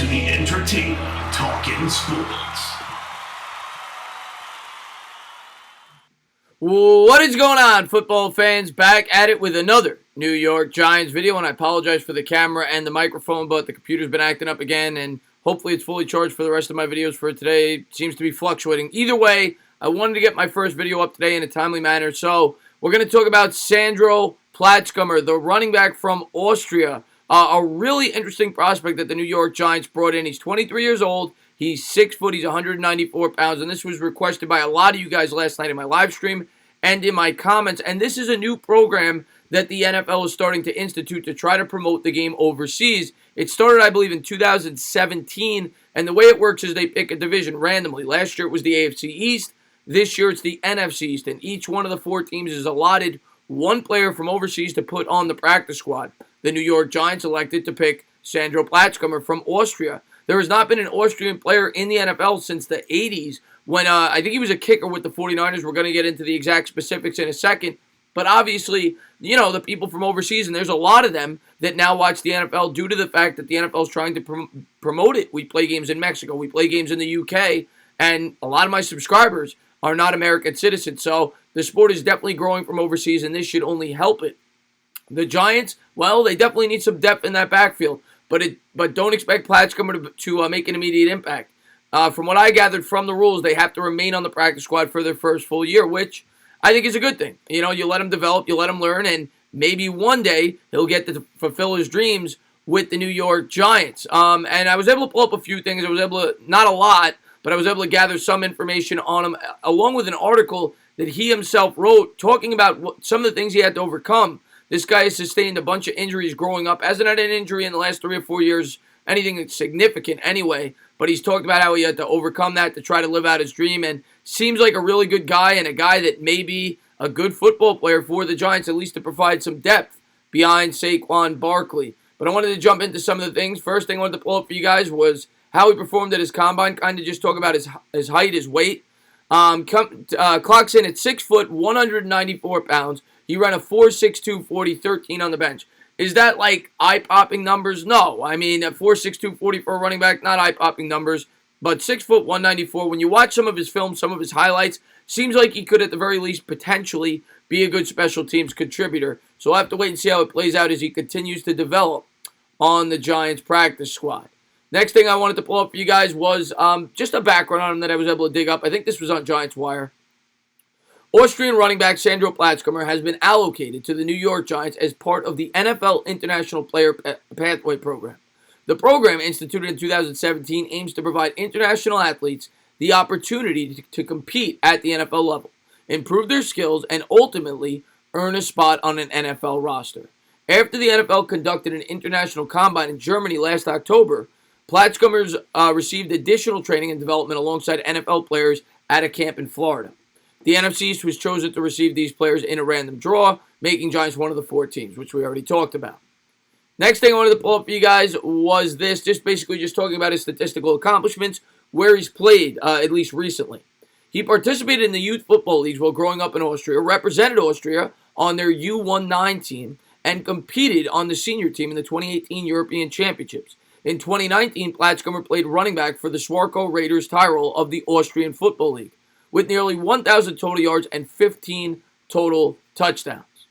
to the entertaining Talkin' Sports. What is going on, football fans? Back at it with another New York Giants video, and I apologize for the camera and the microphone, but the computer's been acting up again, and hopefully it's fully charged for the rest of my videos for today. It seems to be fluctuating. Either way, I wanted to get my first video up today in a timely manner, so we're going to talk about Sandro Platzgummer, the running back from Austria. A really interesting prospect that the New York Giants brought in. He's 23 years old. He's 6 foot. He's 194 pounds. And this was requested by a lot of you guys last night in my live stream and in my comments. And this is a new program that the NFL is starting to institute to try to promote the game overseas. It started, I believe, in 2017. And the way it works is they pick a division randomly. Last year it was the AFC East. This year it's the NFC East. And each one of the 4 teams is allotted one player from overseas to put on the practice squad. The New York Giants elected to pick Sandro Platzgummer from Austria. There has not been an Austrian player in the NFL since the 80s when I think he was a kicker with the 49ers. We're going to get into the exact specifics in a second. But obviously, you know, the people from overseas, and there's a lot of them that now watch the NFL due to the fact that the NFL is trying to promote it. We play games in Mexico. We play games in the UK. And a lot of my subscribers are not American citizens. So the sport is definitely growing from overseas, and this should only help it. The Giants, well, they definitely need some depth in that backfield, but don't expect Platzgummer to make an immediate impact. From what I gathered from the rules, they have to remain on the practice squad for their first full year, which I think is a good thing. You know, you let him develop, you let him learn, and maybe one day he'll get to fulfill his dreams with the New York Giants. And I was able to pull up a few things. I was able to, not a lot, but I was able to gather some information on him, along with an article that he himself wrote talking about some of the things he had to overcome. This guy has sustained a bunch of injuries growing up. Hasn't had an injury in the last 3 or 4 years, anything that's significant anyway. But he's talked about how he had to overcome that to try to live out his dream. And seems like a really good guy and a guy that may be a good football player for the Giants, at least to provide some depth behind Saquon Barkley. But I wanted to jump into some of the things. First thing I wanted to pull up for you guys was how he performed at his combine. Kind of just talk about his height, his weight. Clocks in at 6 foot, 194 pounds. He ran a 4.62 40, 13 on the bench. Is that like eye-popping numbers? No. I mean, at 4.62 40 for a running back, not eye-popping numbers. But 6 foot, 194. When you watch some of his films, some of his highlights, seems like he could at the very least potentially be a good special teams contributor. So we'll have to wait and see how it plays out as he continues to develop on the Giants practice squad. Next thing I wanted to pull up for you guys was just a background on him that I was able to dig up. I think this was on Giants Wire. Austrian running back Sandro Platzgummer has been allocated to the New York Giants as part of the NFL International Player Pathway Program. The program, instituted in 2017, aims to provide international athletes the opportunity to compete at the NFL level, improve their skills, and ultimately earn a spot on an NFL roster. After the NFL conducted an international combine in Germany last October, Platzgummer received additional training and development alongside NFL players at a camp in Florida. The NFC East was chosen to receive these players in a random draw, making Giants one of the 4 teams, which we already talked about. Next thing I wanted to pull up for you guys was this, just talking about his statistical accomplishments, where he's played, at least recently. He participated in the youth football leagues while growing up in Austria, represented Austria on their U19 team, and competed on the senior team in the 2018 European Championships. In 2019, Platzgummer played running back for the Swarco Raiders Tyrol of the Austrian Football League, with nearly 1,000 total yards and 15 total touchdowns.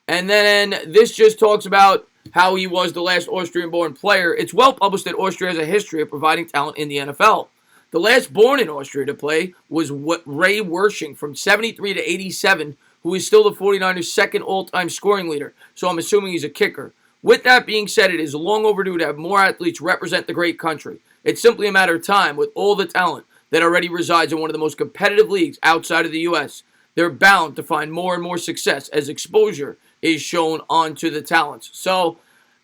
And then this just talks about how he was the last Austrian-born player. It's well published that Austria has a history of providing talent in the NFL. The last born in Austria to play was Ray Wersching from 73 to 87, who is still the 49ers' second all-time scoring leader. So I'm assuming he's a kicker. With that being said, it is long overdue to have more athletes represent the great country. It's simply a matter of time. With all the talent that already resides in one of the most competitive leagues outside of the U.S., they're bound to find more and more success as exposure is shown onto the talents. So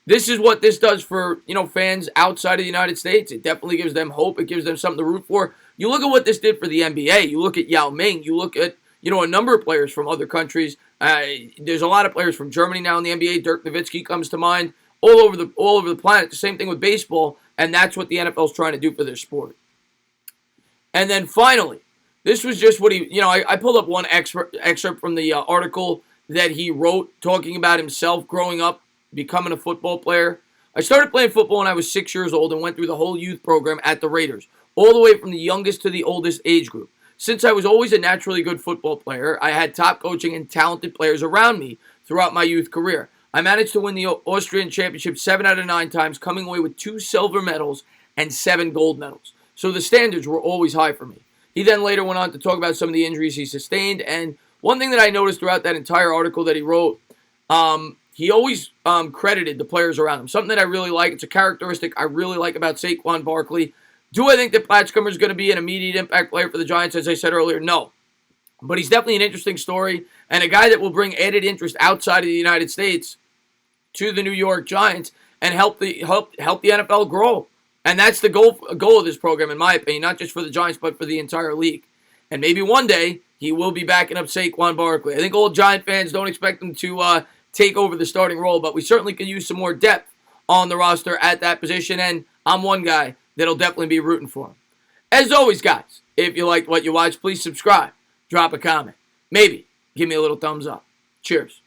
this is what this does for, fans outside of the United States. It definitely gives them hope. It gives them something to root for. You look at what this did for the NBA. You look at Yao Ming. You look at, a number of players from other countries. There's a lot of players from Germany now in the NBA. Dirk Nowitzki comes to mind. All over the planet. The same thing with baseball, and that's what the NFL is trying to do for their sport. And then finally, this was just what he, I pulled up one excerpt from the article that he wrote talking about himself growing up, becoming a football player. I started playing football when I was 6 years old and went through the whole youth program at the Raiders, all the way from the youngest to the oldest age group. Since I was always a naturally good football player, I had top coaching and talented players around me throughout my youth career. I managed to win the Austrian Championship 7 out of 9 times, coming away with 2 silver medals and 7 gold medals. So the standards were always high for me. He then later went on to talk about some of the injuries he sustained, and one thing that I noticed throughout that entire article that he wrote, he always credited the players around him. Something that I really like. It's a characteristic I really like about Saquon Barkley. Do I think that Platzgummer is going to be an immediate impact player for the Giants, as I said earlier? No. But he's definitely an interesting story and a guy that will bring added interest outside of the United States to the New York Giants and help the NFL grow. And that's the goal of this program, in my opinion, not just for the Giants, but for the entire league. And maybe one day he will be backing up Saquon Barkley. I think old Giant fans don't expect him to take over the starting role, but we certainly could use some more depth on the roster at that position, and I'm one guy that'll definitely be rooting for him. As always, guys, if you liked what you watched, please subscribe, drop a comment, maybe give me a little thumbs up. Cheers.